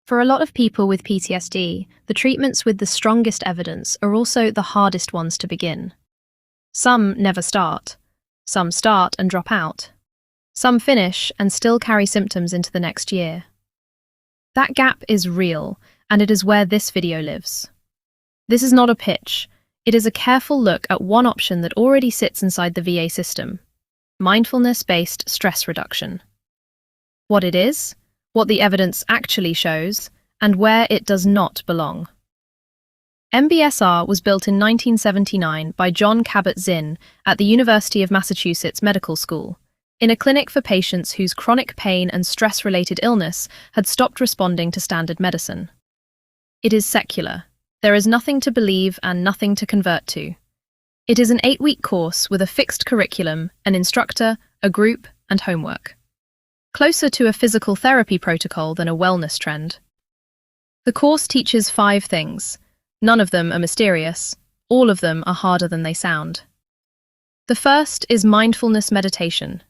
For a lot of people with PTSD, the treatments with the strongest evidence are also the hardest ones to begin. Some never start. Some start and drop out. Some finish and still carry symptoms into the next year. That gap is real, and it is where this video lives. This is not a pitch. It is a careful look at one option that already sits inside the VA system: mindfulness-based stress reduction. What it is, what the evidence actually shows, and where it does not belong. MBSR was built in 1979 by John Kabat-Zinn at the University of Massachusetts Medical School, in a clinic for patients whose chronic pain and stress-related illness had stopped responding to standard medicine. It is secular. There is nothing to believe and nothing to convert to. It is an 8-week course with a fixed curriculum, an instructor, a group, and homework. Closer to a physical therapy protocol than a wellness trend. The course teaches 5 things. None of them are mysterious. All of them are harder than they sound. The first is mindfulness meditation.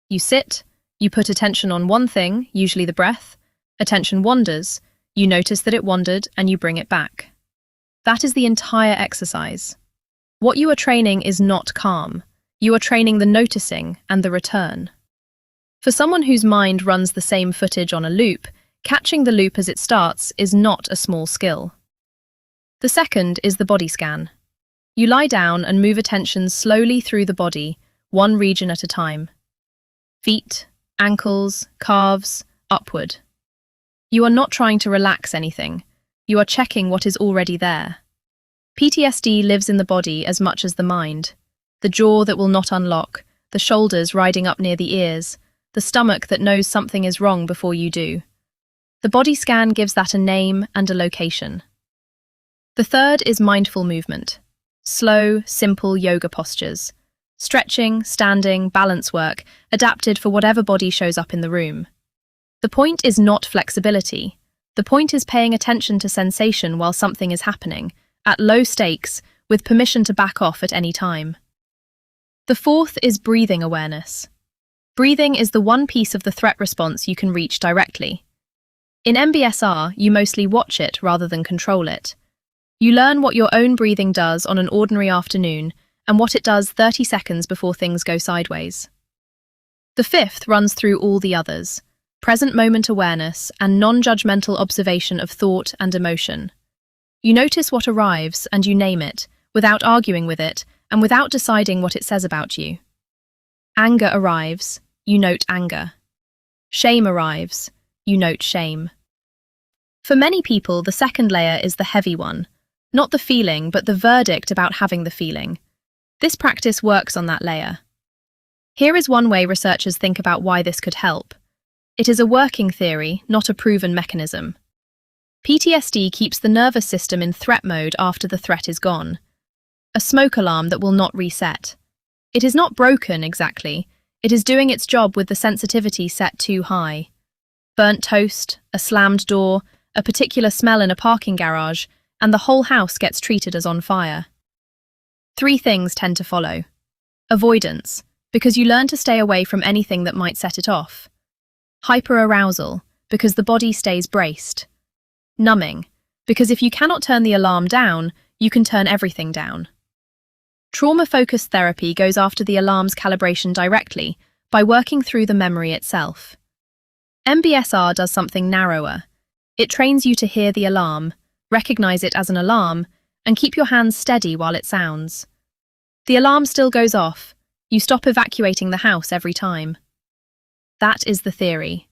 You sit, you put attention on one thing, usually the breath. Attention wanders, you notice that it wandered and you bring it back. That is the entire exercise. What you are training is not calm. You are training the noticing and the return. For someone whose mind runs the same footage on a loop, catching the loop as it starts is not a small skill. The second is the body scan. You lie down and move attention slowly through the body, one region at a time. Feet, ankles, calves, upward. You are not trying to relax anything. You are checking what is already there. PTSD lives in the body as much as the mind. The jaw that will not unlock, the shoulders riding up near the ears, the stomach that knows something is wrong before you do. The body scan gives that a name and a location. The third is mindful movement. Slow, simple yoga postures. Stretching, standing, balance work, adapted for whatever body shows up in the room. The point is not flexibility. The point is paying attention to sensation while something is happening, at low stakes, with permission to back off at any time. The fourth is breathing awareness. Breathing is the one piece of the threat response you can reach directly. In MBSR, you mostly watch it rather than control it. You learn what your own breathing does on an ordinary afternoon and what it does 30 seconds before things go sideways. The fifth runs through all the others: present moment awareness and non-judgmental observation of thought and emotion. You notice what arrives and you name it, without arguing with it and without deciding what it says about you. Anger arrives, you note anger. Shame arrives, you note shame. For many people, the second layer is the heavy one, not the feeling, but the verdict about having the feeling. This practice works on that layer. Here is one way researchers think about why this could help. It is a working theory, not a proven mechanism. PTSD keeps the nervous system in threat mode after the threat is gone. A smoke alarm that will not reset. It is not broken exactly. It is doing its job with the sensitivity set too high. Burnt toast, a slammed door, a particular smell in a parking garage, and the whole house gets treated as on fire. 3 things tend to follow. Avoidance, because you learn to stay away from anything that might set it off. Hyperarousal, because the body stays braced. Numbing, because if you cannot turn the alarm down, you can turn everything down. Trauma-focused therapy goes after the alarm's calibration directly by working through the memory itself. MBSR does something narrower. It trains you to hear the alarm, recognize it as an alarm, and keep your hands steady while it sounds. The alarm still goes off. You stop evacuating the house every time. That is the theory.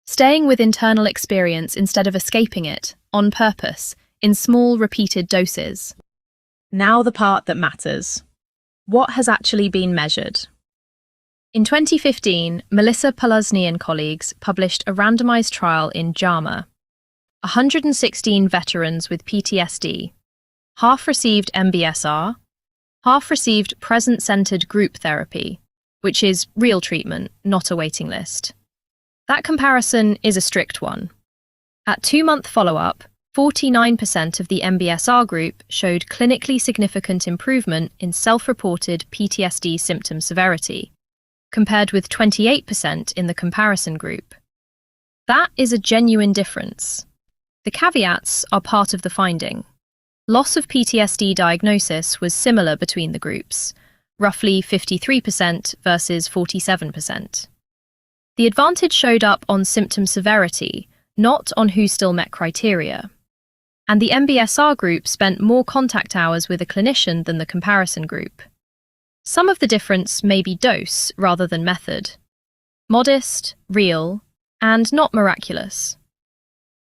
Staying with internal experience instead of escaping it, on purpose, in small, repeated doses. Now the part that matters. What has actually been measured? In 2015, Melissa Poluzny and colleagues published a randomized trial in JAMA. 116 veterans with PTSD. Half received MBSR, half received present-centered group therapy, which is real treatment, not a waiting list. That comparison is a strict one. At 2-month follow-up, 49% of the MBSR group showed clinically significant improvement in self-reported PTSD symptom severity, compared with 28% in the comparison group. That is a genuine difference. The caveats are part of the finding. Loss of PTSD diagnosis was similar between the groups, roughly 53% versus 47%. The advantage showed up on symptom severity, not on who still met criteria. And the MBSR group spent more contact hours with a clinician than the comparison group. Some of the difference may be dose rather than method. Modest, real, and not miraculous.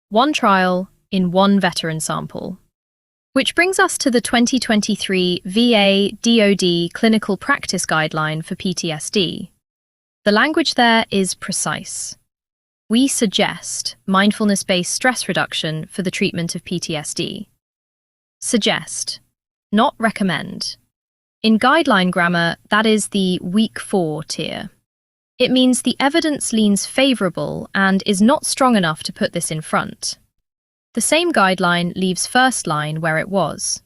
One trial in one veteran sample. Which brings us to the 2023 VA/DoD Clinical Practice Guideline for PTSD. The language there is precise. We suggest mindfulness-based stress reduction for the treatment of PTSD. Suggest, not recommend. In guideline grammar, that is the weak 4 tier. It means the evidence leans favorable and is not strong enough to put this in front. The same guideline leaves first line where it was.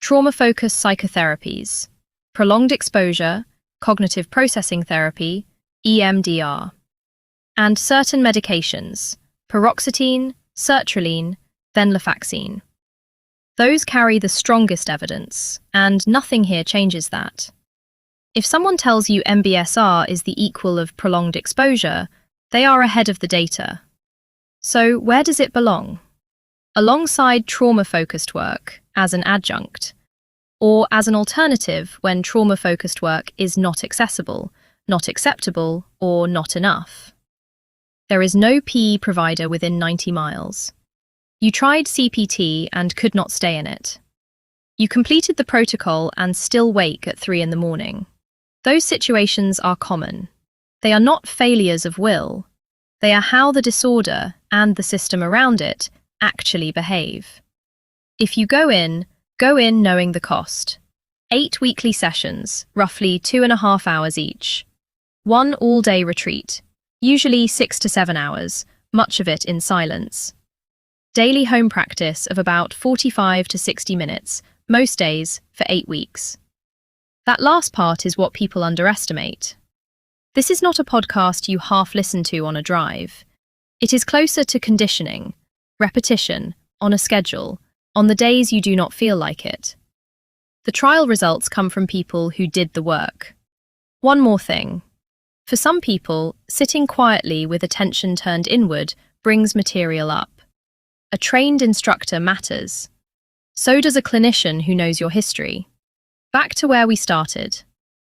Trauma-focused psychotherapies, prolonged exposure, cognitive processing therapy, EMDR, and certain medications, paroxetine, sertraline, venlafaxine. Those carry the strongest evidence, and nothing here changes that. If someone tells you MBSR is the equal of prolonged exposure, they are ahead of the data. So where does it belong? Alongside trauma-focused work, as an adjunct, or as an alternative when trauma-focused work is not accessible, not acceptable, or not enough. There is no PE provider within 90 miles. You tried CPT and could not stay in it. You completed the protocol and still wake at 3 in the morning. Those situations are common. They are not failures of will. They are how the disorder and the system around it actually behave. If you go in knowing the cost. 8 weekly sessions, roughly 2.5 hours each. 1 all-day retreat, usually 6 to 7 hours, much of it in silence. Daily home practice of about 45 to 60 minutes, most days for 8 weeks. That last part is what people underestimate. This is not a podcast you half listen to on a drive. It is closer to conditioning, repetition, on a schedule, on the days you do not feel like it. The trial results come from people who did the work. One more thing. For some people, sitting quietly with attention turned inward brings material up. A trained instructor matters. So does a clinician who knows your history. Back to where we started.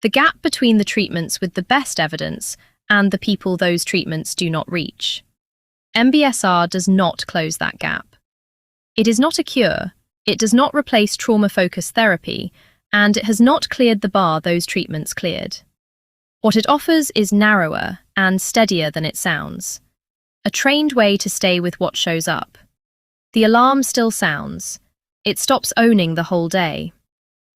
The gap between the treatments with the best evidence and the people those treatments do not reach. MBSR does not close that gap. It is not a cure, it does not replace trauma-focused therapy, and it has not cleared the bar those treatments cleared. What it offers is narrower and steadier than it sounds. A trained way to stay with what shows up. The alarm still sounds. It stops owning the whole day.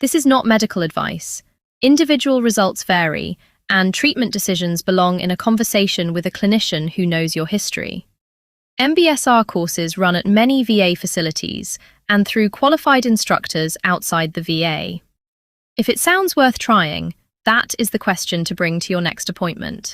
This is not medical advice. Individual results vary, and treatment decisions belong in a conversation with a clinician who knows your history. MBSR courses run at many VA facilities and through qualified instructors outside the VA. If it sounds worth trying, that is the question to bring to your next appointment.